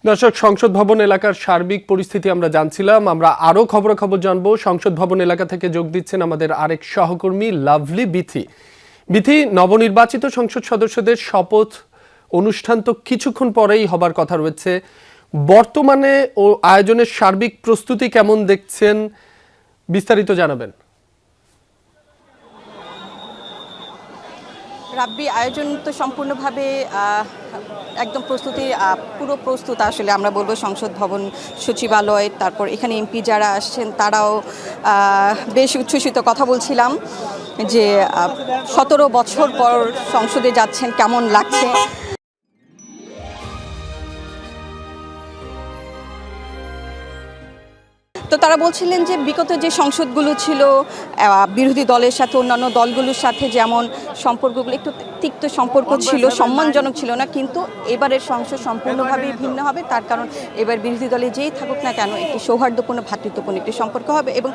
দর্শক, সংসদ ভবন এলাকার সার্বিক পরিস্থিতি আমরা জানছিলাম। আমরা আরো খবর জানবো। সংসদ ভবন এলাকা থেকে যোগ দিচ্ছেন আমাদের আরেক সহকর্মী লাভলি বিথি। বিথি, নবনির্বাচিত সংসদ সদস্যদের শপথ অনুষ্ঠান তো কিছুক্ষণ পরেই হবার কথা রয়েছে। বর্তমানে ও আয়োজনের সার্বিক প্রস্তুতি কেমন দেখছেন, বিস্তারিত জানাবেন। রাব্বি, আয়োজন তো সম্পূর্ণভাবে একদম পুরো প্রস্তুত আসলে আমরা বলবো। সংসদ ভবন, সচিবালয়, তারপর এখানে এমপি যারা আসছেন তারাও বেশ উচ্ছ্বসিত। কথা বলছিলাম যে 17 বছর পর সংসদে যাচ্ছেন, কেমন লাগছে। তো তারা বলছিলেন যে বিগত যে সংসদগুলো ছিল বিরোধী দলের সাথে অন্যান্য দলগুলোর সাথে যেমন সম্পর্কগুলো একটু তিক্ত সম্পর্ক ছিল, সম্মানজনক ছিল না, কিন্তু এবারের সংসদ সম্পূর্ণভাবেই ভিন্ন হবে। তার কারণ এবার বিরোধী দলে যেই থাকুক না কেন একটি সৌহার্দ্যপূর্ণ ভ্রাতৃত্বপূর্ণ একটি সম্পর্ক হবে, এবং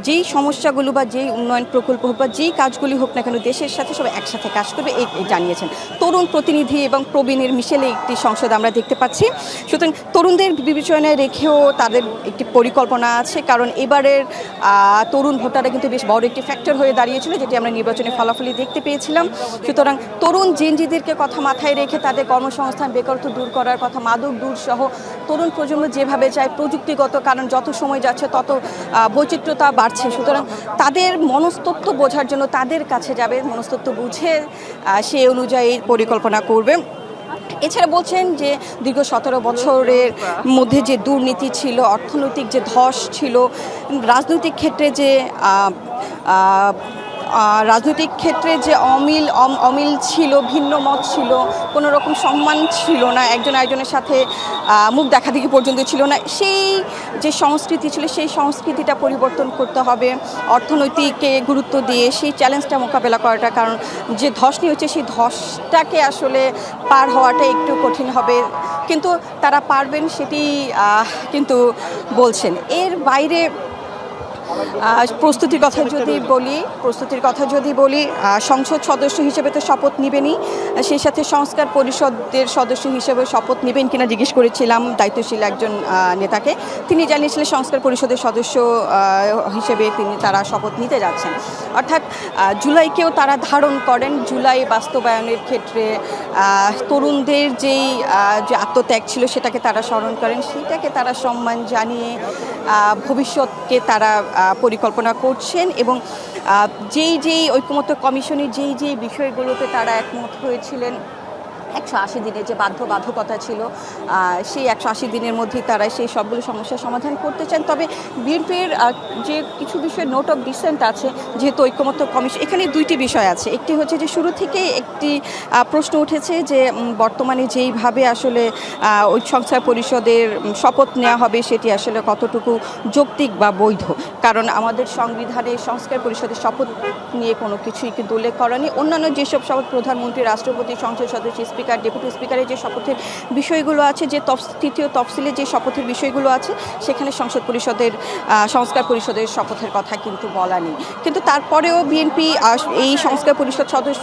যেই সমস্যাগুলো বা যেই উন্নয়ন প্রকল্প হোক বা যেই কাজগুলি হোক না কেন দেশের সাথে সবাই একসাথে কাজ করবে, এই জানিয়েছেন। তরুণ প্রতিনিধি এবং প্রবীণের মিশেলে একটি সংসদ আমরা দেখতে পাচ্ছি। সুতরাং তরুণদের বিবেচনায় রেখেও তাদের একটি পরিকল্পনা আছে, কারণ এবারের তরুণ ভোটাররা কিন্তু বেশ বড় একটি ফ্যাক্টর হয়ে দাঁড়িয়েছিল, যেটি আমরা নির্বাচনের ফলাফলে দেখতে পেয়েছিলাম। সুতরাং তরুণ জেনজিদেরকে কথা মাথায় রেখে তাদের কর্মসংস্থান, বেকারত্ব দূর করার কথা, মাদক দূর সহ তরুণ প্রজন্ম যেভাবে চায় প্রযুক্তিগত, কারণ যত সময় যাচ্ছে তত বৈচিত্র্যতা বাড়ছে। সুতরাং তাদের মনস্তত্ত্ব বোঝার জন্য তাদের কাছে যাবে, মনস্তত্ত্ব বুঝে সে অনুযায়ী পরিকল্পনা করবে। এছাড়া বলছেন যে দীর্ঘ 17 বছরের মধ্যে যে দুর্নীতি ছিল, অর্থনৈতিক যে ধস ছিল, রাজনৈতিক ক্ষেত্রে যে অমিল ছিল, ভিন্ন মত ছিল, কোনো রকম সম্মান ছিল না, একজন আরেকজনের সাথে মুখ দেখাদেখি পর্যন্ত ছিল না, সেই যে সংস্কৃতি ছিল সেই সংস্কৃতিটা পরিবর্তন করতে হবে। অর্থনৈতিককে গুরুত্ব দিয়ে সেই চ্যালেঞ্জটা মোকাবেলা করাটা, কারণ যে ধস নিয়ে হচ্ছে সেই ধসটাকে আসলে পার হওয়াটা একটু কঠিন হবে, কিন্তু তারা পারবেন সেটি কিন্তু বলছেন। এর বাইরে প্রস্তুতির কথা যদি বলি সংসদ সদস্য হিসেবে তো শপথ নেবেনই, সেই সাথে সংস্কার পরিষদের সদস্য হিসেবে শপথ নেবেন কিনা জিজ্ঞেস করেছিলাম দায়িত্বশীল একজন নেতাকে। তিনি জানিয়েছিলেন সংস্কার পরিষদের সদস্য হিসেবে তারা শপথ নিতে যাচ্ছেন। অর্থাৎ জুলাইকেও তারা ধারণ করেন। জুলাই বাস্তবায়নের ক্ষেত্রে তরুণদের যে আত্মত্যাগ ছিল সেটাকে তারা স্মরণ করেন, সেটাকে তারা সম্মান জানিয়ে ভবিষ্যৎকে তারা পরিকল্পনা করছেন, এবং যেই ঐকমত্য কমিশনের যেই বিষয়গুলোতে তারা একমত হয়েছিলেন, 180 দিনের যে বাধ্যবাধকতা ছিল, সেই 180 দিনের মধ্যেই তারা সেই সবগুলো সমস্যার সমাধান করতে চান। তবে বিএনপির যে কিছু বিষয়ে নোট অফ ডিসেন্ট আছে, যেহেতু ঐকমত্য কমিশন, এখানে দুইটি বিষয় আছে। একটি হচ্ছে যে শুরু থেকে একটি প্রশ্ন উঠেছে যে বর্তমানে যেইভাবে আসলে ওই সংস্কার পরিষদের শপথ নেওয়া হবে সেটি আসলে কতটুকু যৌক্তিক বা বৈধ, কারণ আমাদের সংবিধানে সংস্কার পরিষদের শপথ নিয়ে কোনো কিছুই কিন্তু উল্লেখ করা নেই। অন্যান্য যেসব শপথ প্রধানমন্ত্রী, রাষ্ট্রপতি, সংসদ সদস্য, স্পিকার, ডেপুটি স্পিকারের যে শপথের বিষয়গুলো আছে, যে তৃতীয় তফসিলে যে শপথের বিষয়গুলো আছে, সেখানে সংস্কার পরিষদের শপথের কথা কিন্তু বলা নেই। কিন্তু তারপরেও বিএনপি এই সংস্কার পরিষদ সদস্য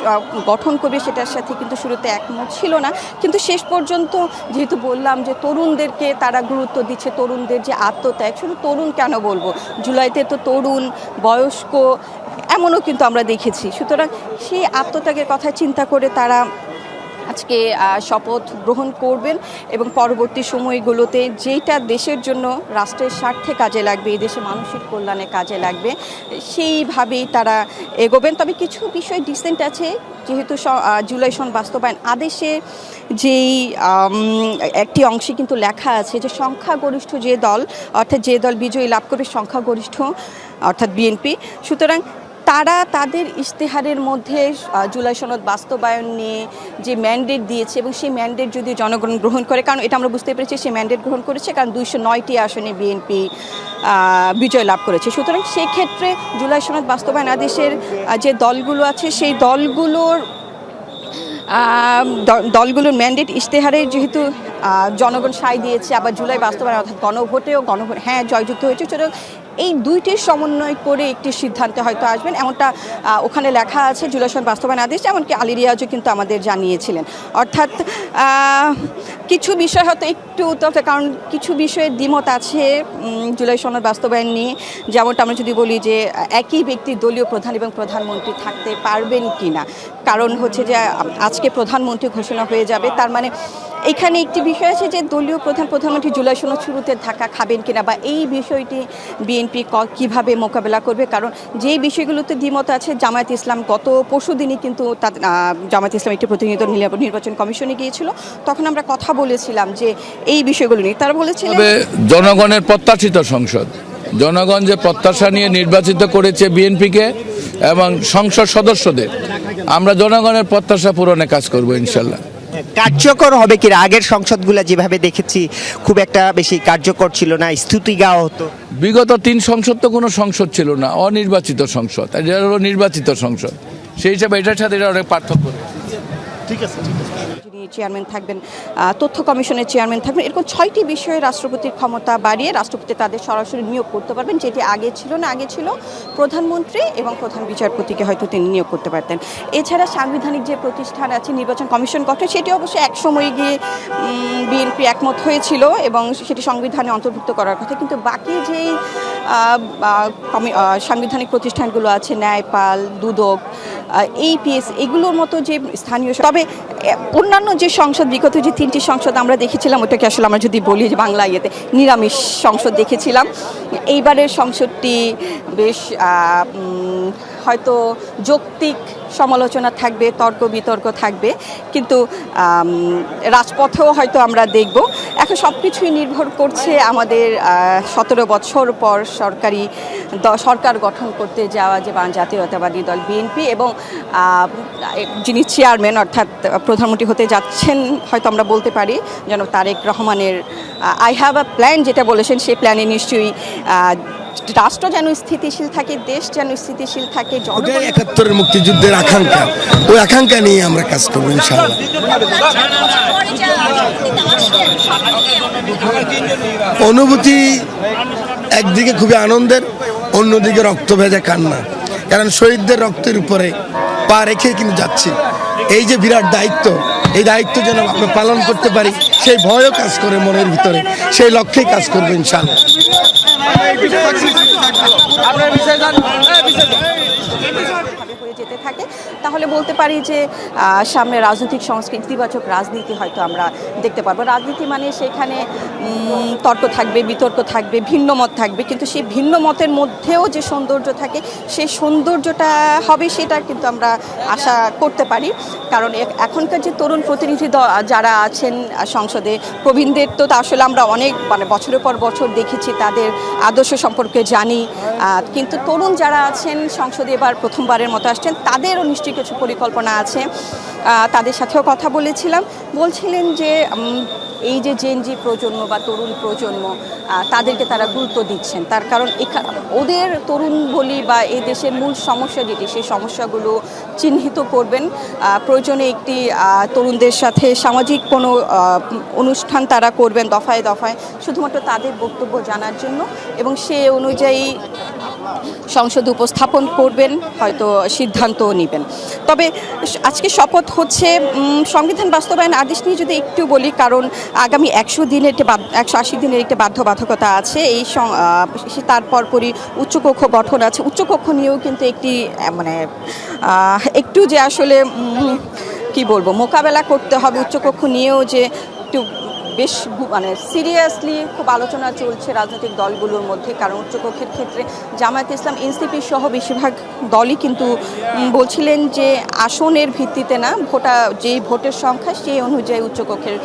গঠন করবে সেটার সাথে কিন্তু শুরুতে একমত ছিল না, কিন্তু শেষ পর্যন্ত যেহেতু বললাম যে তরুণদেরকে তারা গুরুত্ব দিচ্ছে, তরুণদের যে আত্মত্যাগ, শুধু তরুণ কেন বলবো, জুলাইতে তো তরুণ, বয়স্ক এমনও কিন্তু আমরা দেখেছি। সুতরাং সেই আত্মত্যাগের কথা চিন্তা করে তারা আজকে শপথ গ্রহণ করবেন, এবং পরবর্তী সময়গুলোতে যেটা দেশের জন্য রাষ্ট্রের স্বার্থে কাজে লাগবে, এই দেশে মানুষের কল্যাণে কাজে লাগবে, সেইভাবেই তারা এগোবেন। তবে কিছু বিষয় ডিসেন্ট আছে, যেহেতু জুলাই সন বাস্তবায়ন আদেশে যেই একটি অংশে কিন্তু লেখা আছে যে সংখ্যাগরিষ্ঠ যে দল, অর্থাৎ যে দল বিজয়ী লাভ করবে সংখ্যাগরিষ্ঠ, অর্থাৎ বিএনপি, সুতরাং তারা তাদের ইশতেহারের মধ্যে জুলাই সনদ বাস্তবায়ন নিয়ে যে ম্যান্ডেট দিয়েছে, এবং সেই ম্যান্ডেট যদি জনগণ গ্রহণ করে, কারণ এটা আমরা বুঝতে পেরেছি সেই ম্যান্ডেট গ্রহণ করেছে কারণ 209টি আসনে বিএনপি বিজয় লাভ করেছে। সুতরাং সেই ক্ষেত্রে জুলাই সনদ বাস্তবায়ন আদেশের যে দলগুলো আছে সেই দলগুলোর ম্যান্ডেট ইশতেহারে যেহেতু জনগণ সায় দিয়েছে, আবার জুলাই বাস্তবায়ন অর্থাৎ গণভোটেও হ্যাঁ জয়যুক্ত হয়েছে, সুতরাং এই দুইটির সমন্বয় করে একটি সিদ্ধান্তে হয়তো আসবেন, এমনটা ওখানে লেখা আছে জুলাই সনদ বাস্তবায়ন আদেশ। এমনকি আলী রিয়াজও কিন্তু আমাদের জানিয়েছিলেন। অর্থাৎ কিছু বিষয় হয়তো একটু কারণ কিছু বিষয়ের দ্বিমত আছে জুলাই সনদ বাস্তবায়ন নিয়ে। যেমনটা আমরা যদি বলি যে একই ব্যক্তি দলীয় প্রধান এবং প্রধানমন্ত্রী থাকতে পারবেন কি না, কারণ হচ্ছে যে আজকে প্রধানমন্ত্রী ঘোষণা হয়ে যাবে, তার মানে এখানে একটি বিষয় আছে যে দলীয় প্রধানমন্ত্রী জুলাই সনদ শুরুতে ধাক্কা খাবেন কিনা, বা এই বিষয়টি বিএনপি কিভাবে মোকাবেলা করবে। কারণ যেই বিষয়গুলোতে দ্বিমত আছে, জামায়াত ইসলাম গত পরশু দিনই কিন্তু জামায়াত ইসলাম একটি প্রতিনিধি নির্বাচন কমিশনে গিয়েছিল, তখন আমরা কথা বলেছিলাম যে এই বিষয়গুলো নিয়ে। তারা বলেছিলেন জনগণের প্রত্যাশিত সংসদ, জনগণ যে প্রত্যাশা নিয়ে নির্বাচিত করেছে বিএনপিকে এবং সংসদ সদস্যদের, আমরা জনগণের প্রত্যাশা পূরণে কাজ করব ইনশাল্লাহ। কার্যকর হবে কিনা? আগের সংসদগুলো যেভাবে দেখেছি খুব একটা বেশি কার্যকর ছিল না, স্তুতি গাওয়া হতো। বিগত 3 সংসদ তো কোনো সংসদ ছিল না, অনির্বাচিত সংসদ, এটা হলো নির্বাচিত সংসদ, সেই হিসাবে এটার সাথে এটা অনেক পার্থক্য। ঠিক আছে। যিনি চেয়ারম্যান থাকবেন, তথ্য কমিশনের চেয়ারম্যান থাকবেন, এরকম 6টি বিষয়ে রাষ্ট্রপতির ক্ষমতা বাড়িয়ে রাষ্ট্রপতি তাদের সরাসরি নিয়োগ করতে পারবেন, যেটি আগে ছিল না। আগে ছিল প্রধানমন্ত্রী এবং প্রধান বিচারপতিকে হয়তো তিনি নিয়োগ করতে পারতেন। এছাড়া সাংবিধানিক যে প্রতিষ্ঠান আছে নির্বাচন কমিশন গঠন, সেটি অবশ্যই এক সময় গিয়ে বিএনপি একমত হয়েছিল এবং সেটি সংবিধানে অন্তর্ভুক্ত করার কথা, কিন্তু বাকি যেই সাংবিধানিক প্রতিষ্ঠানগুলো আছে, ন্যায়পাল, দুদক, APS, এগুলোর মতো যে স্থানীয়, তবে অন্যান্য যে সংসদ, বিগত যে 3টি সংসদ আমরা দেখেছিলাম, ওটাকে আসলে আমরা যদি বলি যে বাংলা ইয়েতে নিরামিষ সংসদ দেখেছিলাম। এইবারের সংসদটি বেশ হয়তো যৌক্তিক সমালোচনা থাকবে, তর্ক বিতর্ক থাকবে, কিন্তু রাজপথেও হয়তো আমরা দেখব। এখন সব কিছুই নির্ভর করছে আমাদের 17 বছর পর সরকার গঠন করতে যাওয়া যে জাতীয়তাবাদী দল বিএনপি এবং যিনি চেয়ারম্যান অর্থাৎ প্রধানমন্ত্রী হতে যাচ্ছেন, হয়তো আমরা বলতে পারি যেন তারেক রহমানের আই হ্যাভ আ প্ল্যান যেটা বলেছেন, সেই প্ল্যানে নিশ্চয়ই রাষ্ট্র যেন স্থিতিশীল থাকে, দেশ যেন স্থিতিশীল থাকে। 71-এর মুক্তিযুদ্ধের আকাঙ্ক্ষা, ওই আকাঙ্ক্ষা নিয়ে আমরা কাজ করবো ইনশাআল্লাহ। অনুভূতি একদিকে খুবই আনন্দের, অন্যদিকে রক্ত ভেজা কান্না, কারণ শহীদদের রক্তের উপরে পা রেখে কিন্তু যাচ্ছি। এই যে বিরাট দায়িত্ব, এই দায়িত্ব যেন আমরা পালন করতে পারি, সেই ভয়ও কাজ করে মনের ভিতরে, সেই লক্ষ্যেই কাজ করবো ইনশাআল্লাহ। যেতে থাকে তাহলে বলতে পারি যে সামনে রাজনৈতিক সংস্কৃতি, ইতিবাচক রাজনীতি হয়তো আমরা দেখতে পারবো। রাজনীতি মানে সেখানে তর্ক থাকবে, বিতর্ক থাকবে, ভিন্ন মত থাকবে, কিন্তু সেই ভিন্ন মতের মধ্যেও যে সৌন্দর্য থাকে, সেই সৌন্দর্যটা হবে, সেটা কিন্তু আমরা আশা করতে পারি। কারণ এখনকার যে তরুণ প্রতিনিধি যারা আছেন সংসদে, প্রবীণদের তো আসলে আমরা অনেক বছরের পর বছর দেখেছি, তাদের আদর্শ সম্পর্কে জানি, কিন্তু তরুণ যারা আছেন সংসদে এবার প্রথমবারের মতো আসছেন, তাদেরও নিশ্চয়ই কিছু পরিকল্পনা আছে। তাদের সাথেও কথা বলছিলেন যে এই যে জেনজি প্রজন্ম বা তরুণ প্রজন্ম, তাদেরকে তারা গুরুত্ব দিচ্ছেন, তার কারণ ওদের তরুণ বলি বা এই দেশের মূল সমস্যা যেটি, সেই সমস্যাগুলো চিহ্নিত করবেন। প্রয়োজনে একটি তরুণদের সাথে সামাজিক কোনো অনুষ্ঠান তারা করবেন দফায় দফায়, শুধুমাত্র তাদের বক্তব্য জানার জন্য, এবং সে অনুযায়ী সংসদে উপস্থাপন করবেন, হয়তো সিদ্ধান্তও নেবেন। তবে আজকে শপথ হচ্ছে সংবিধান বাস্তবায়ন আদেশ নিয়ে যদি একটু বলি, কারণ আগামী 180 দিনের একটি বাধ্যবাধকতা আছে। তার পরপরই উচ্চকক্ষ গঠন আছে। উচ্চকক্ষ নিয়েও কিন্তু একটু যে আসলে কি বলবো, মোকাবেলা করতে হবে। উচ্চকক্ষ নিয়েও যে একটু বেশ সিরিয়াসলি খুব আলোচনা চলছে রাজনৈতিক দলগুলোর মধ্যে, কারণ উচ্চকক্ষের ক্ষেত্রে জামায়াত ইসলাম, এনসিপি সহ বেশিরভাগ দলই কিন্তু বলছিলেন যে আসনের ভিত্তিতে না, যেই ভোটের সংখ্যা সেই অনুযায়ী উচ্চকক্ষের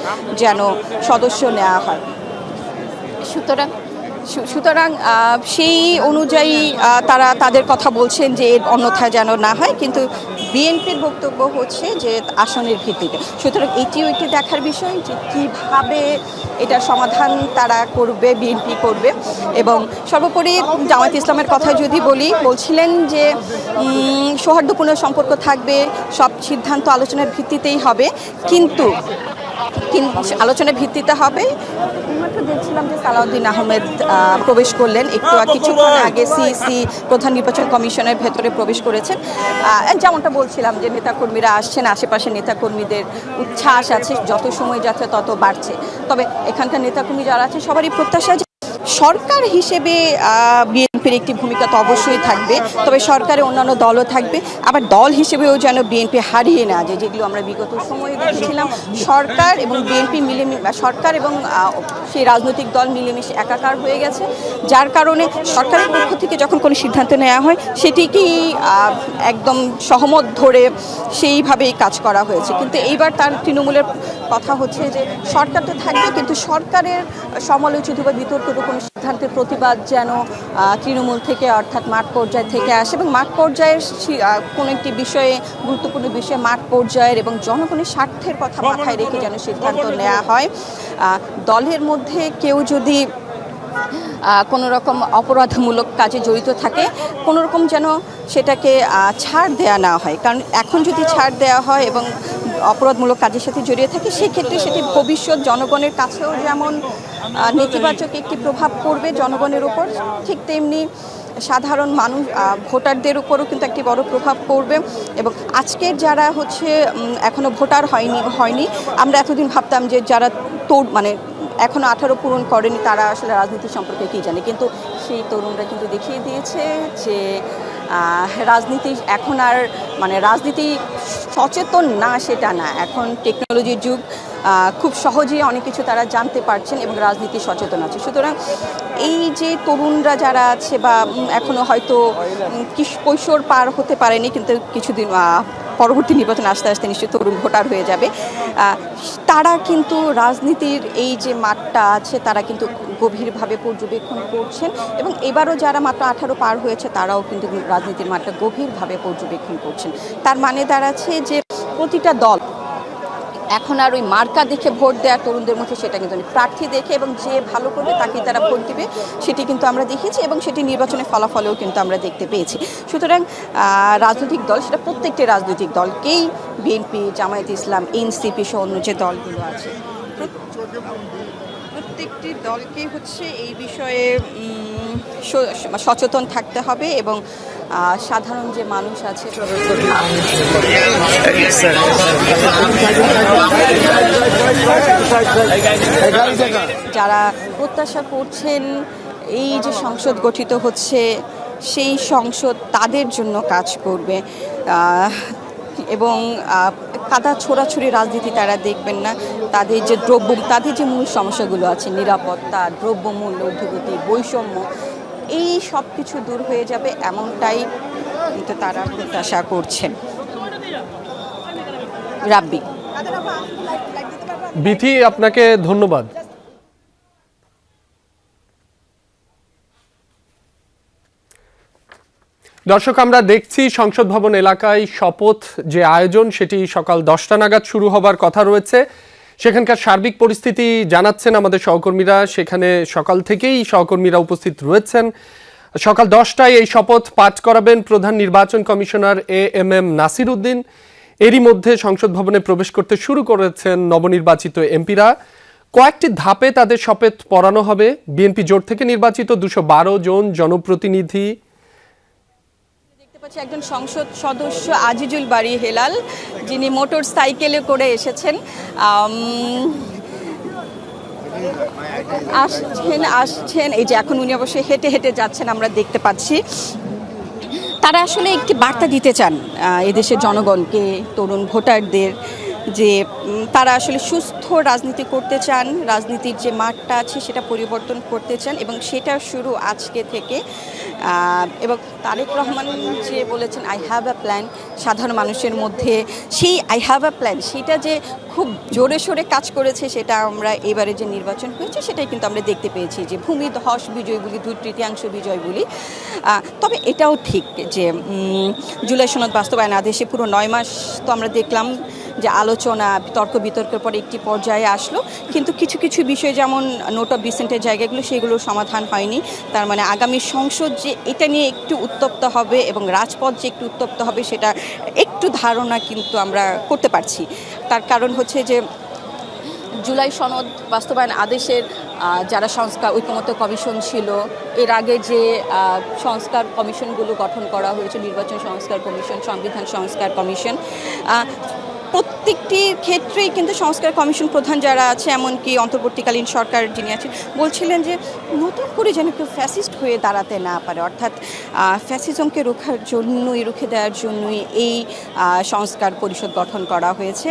যেন সদস্য নেওয়া হয়। সুতরাং সেই অনুযায়ী তারা তাদের কথা বলছেন যে এর অন্যথায় যেন না হয়, কিন্তু বিএনপির বক্তব্য হচ্ছে যে আসনের ভিত্তিতে। সুতরাং এটিও একটি দেখার বিষয় যে কীভাবে এটার সমাধান তারা করবে, বিএনপি করবে। এবং সর্বোপরি জামায়াত ইসলামের কথা যদি বলছিলেন যে সৌহার্দ্যপূর্ণ সম্পর্ক থাকবে, সব সিদ্ধান্ত আলোচনার ভিত্তিতেই হবে, কিন্তু আলোচনার ভিত্তিতে হবে। মাত্র দেখছিলাম যে সালাউদ্দিন আহমেদ প্রবেশ করলেন কিছুক্ষণ আগে, সিইসি প্রধান নির্বাচন কমিশনের ভেতরে প্রবেশ করেছেন। যেমনটা বলছিলাম যে নেতাকর্মীরা আসছেন, আশেপাশে নেতাকর্মীদের উচ্ছ্বাস আছে, যত সময় যাচ্ছে তত বাড়ছে। তবে এখানকার নেতাকর্মী যারা আছে সবারই প্রত্যাশা সরকার হিসেবে বিএনপির একটি ভূমিকা তো অবশ্যই থাকবে, তবে সরকারে অন্যান্য দলও থাকবে। আবার দল হিসেবেও যেন বিএনপি হারিয়ে না যায়, যেগুলো আমরা বিগত সময়ে দেখেছিলাম সরকার এবং বিএনপি সরকার এবং সেই রাজনৈতিক দল মিলেমিশে একাকার হয়ে গেছে, যার কারণে সরকারের পক্ষ থেকে যখন কোনো সিদ্ধান্ত নেওয়া হয় সেটিকেই একদম সহমত ধরে সেইভাবেই কাজ করা হয়েছে। কিন্তু এইবার তার তৃণমূলের কথা হচ্ছে যে সরকার তো থাকবে, কিন্তু সরকারের সমালোচিত বা বিতর্কিত কোনো সিদ্ধান্তের প্রতিবাদ যেন তৃণমূল থেকে অর্থাৎ মাঠ পর্যায় থেকে আসে, এবং মাঠ পর্যায়ের কোনো একটি বিষয়ে, গুরুত্বপূর্ণ বিষয়ে মাঠ পর্যায়ের এবং জনগণের স্বার্থের কথা মাথায় রেখে যেন সিদ্ধান্ত নেওয়া হয়। দলের মধ্যে কেউ যদি কোনো রকম অপরাধমূলক কাজে জড়িত থাকে, কোনো রকম যেন সেটাকে ছাড় দেয়া না হয়। কারণ এখন যদি ছাড় দেওয়া হয় এবং অপরাধমূলক কাজের সাথে জড়িয়ে থাকে, সেক্ষেত্রে সেটি ভবিষ্যৎ জনগণের কাছেও যেমন নেতিবাচক একটি প্রভাব পড়বে জনগণের উপর, ঠিক তেমনি সাধারণ মানুষ ভোটারদের উপরও কিন্তু একটি বড় প্রভাব পড়বে। এবং আজকের যারা এখনও ভোটার হয়নি, আমরা এতদিন ভাবতাম যে যারা এখনও 18 পূরণ করেনি তারা আসলে রাজনীতি সম্পর্কে কী জানে, কিন্তু সেই তরুণরা কিন্তু দেখিয়ে দিয়েছে যে রাজনীতি এখন আর রাজনীতি সচেতন না সেটা না, এখন টেকনোলজির যুগ, খুব সহজেই অনেক কিছু তারা জানতে পারছেন এবং রাজনীতি সচেতন আছে। সুতরাং এই যে তরুণরা যারা আছে বা এখনও হয়তো কৈশোর পার হতে পারেনি, কিন্তু কিছুদিন পরবর্তী নির্বাচন আস্তে আস্তে নিশ্চয়ই তরুণ ভোটার হয়ে যাবে, তারা কিন্তু রাজনীতির এই যে মাঠটা আছে তারা কিন্তু গভীরভাবে পর্যবেক্ষণ করছেন, এবং এবারও যারা মাত্র 18 পার হয়েছে তারাও কিন্তু রাজনীতির মাঠটা গভীরভাবে পর্যবেক্ষণ করছেন। তার মানে দাঁড়াচ্ছে যে প্রতিটা দল এখন আর ওই মার্কা দেখে ভোট দেওয়ার তরুণদের মধ্যে সেটা কিন্তু প্রার্থী দেখে এবং যে ভালো করবে তাকেই তারা ভোট দেবে, সেটি কিন্তু আমরা দেখেছি এবং সেটি নির্বাচনের ফলাফলেও কিন্তু আমরা দেখতে পেয়েছি। সুতরাং রাজনৈতিক দল, সেটা প্রত্যেকটি রাজনৈতিক দলকেই, বিএনপি, জামায়াত ইসলাম, এনসিপি সহ অন্য যে দলগুলো আছে, প্রত্যেকটি দলকে এই বিষয়ে সচেতন থাকতে হবে এবং সাধারণ যে মানুষ আছে যারা প্রত্যাশা করছেন এই যে সংসদ গঠিত হচ্ছে, সেই সংসদ তাদের জন্য কাজ করবে এবং কাদা ছোড়াছুড়ি রাজনীতি তারা দেখবেন না। তাদের যে মূল সমস্যাগুলো আছে, নিরাপত্তা, দ্রব্যমূল্য ঊর্ধ্বগতি, বৈষম্য, এই সব কিছু দূর হয়ে যাবে এমনটাই কিন্তু তারা প্রত্যাশা করছেন। রাব্বি, বিথি, আপনাকে ধন্যবাদ। দর্শক, আমরা দেখছি সংসদ ভবন এলাকায় শপথ যে আয়োজন সেটি সকাল 10টা নাগাদ শুরু হবার কথা রয়েছে। সেখানকার সার্বিক পরিস্থিতি জানাচ্ছেন আমাদের সহকর্মীরা, সেখানে সকাল থেকেই সহকর্মীরা উপস্থিত রয়েছেন। সকাল 10টায় এই শপথ পাঠ করাবেন প্রধান নির্বাচন কমিশনার এএমএম নাসির উদ্দিন। এরই মধ্যে সংসদ ভবনে প্রবেশ করতে শুরু করেছেন নবনির্বাচিত এমপিরা। কয়েকটি ধাপে তাদের শপথ পড়ানো হবে। বিএনপি জোট থেকে নির্বাচিত 212 জন জনপ্রতিনিধি। একজন সংসদ সদস্য আজিজুল বারী হেলাল, যিনি মোটর সাইকেলে করে এসেছেন, আসছেন এই যে এখন উনি অবশ্যই হেঁটে হেঁটে যাচ্ছেন, আমরা দেখতে পাচ্ছি। তারা আসলে একটি বার্তা দিতে চান এদেশের জনগণকে, তরুণ ভোটারদের, যে তারা আসলে সুস্থ রাজনীতি করতে চান, রাজনীতির যে মাঠটা আছে সেটা পরিবর্তন করতে চান এবং সেটা শুরু আজকে থেকে। এবং তারেক রহমান যে বলেছেন আই হ্যাভ আ প্ল্যান, সাধারণ মানুষের মধ্যে সেই আই হ্যাভ আ প্ল্যান সেটা যে খুব জোরে সোরে কাজ করেছে, সেটা আমরা এবারে যে নির্বাচন হয়েছে সেটাই কিন্তু আমরা দেখতে পেয়েছি, যে ভূমি ধস বিজয় বলি, 2/3 বিজয় বলি। তবে এটাও ঠিক যে জুলাই সনদ বাস্তবায়ন আদেশে পুরো 9 মাস তো আমরা দেখলাম যে আলোচনা, তর্ক বিতর্কের পরে একটি পর্যায়ে আসলো, কিন্তু কিছু কিছু বিষয় যেমন নোট অফ ডিসেন্টের জায়গাগুলো সেগুলোর সমাধান হয়নি। তার মানে আগামী সংসদ যে এটা নিয়ে একটু উত্তপ্ত হবে এবং রাজপথ যে একটু উত্তপ্ত হবে সেটা একটু ধারণা কিন্তু আমরা করতে পারছি। তার কারণ হচ্ছে যে জুলাই সনদ বাস্তবায়ন আদেশের যারা সংস্কার ঐকমত্য কমিশন ছিল, এর আগে যে সংস্কার কমিশনগুলো গঠন করা হয়েছে, নির্বাচন সংস্কার কমিশন, সংবিধান সংস্কার কমিশন, প্রত্যেকটি ক্ষেত্রেই কিন্তু সংস্কার কমিশন প্রধান যারা আছে, এমনকি অন্তর্বর্তীকালীন সরকার যিনি আছেন, বলছিলেন যে নতুন করে যেন কেউ ফ্যাসিস্ট হয়ে দাঁড়াতে না পারে, অর্থাৎ ফ্যাসিজমকে রুখে দেওয়ার জন্যই এই সংস্কার পরিষদ গঠন করা হয়েছে।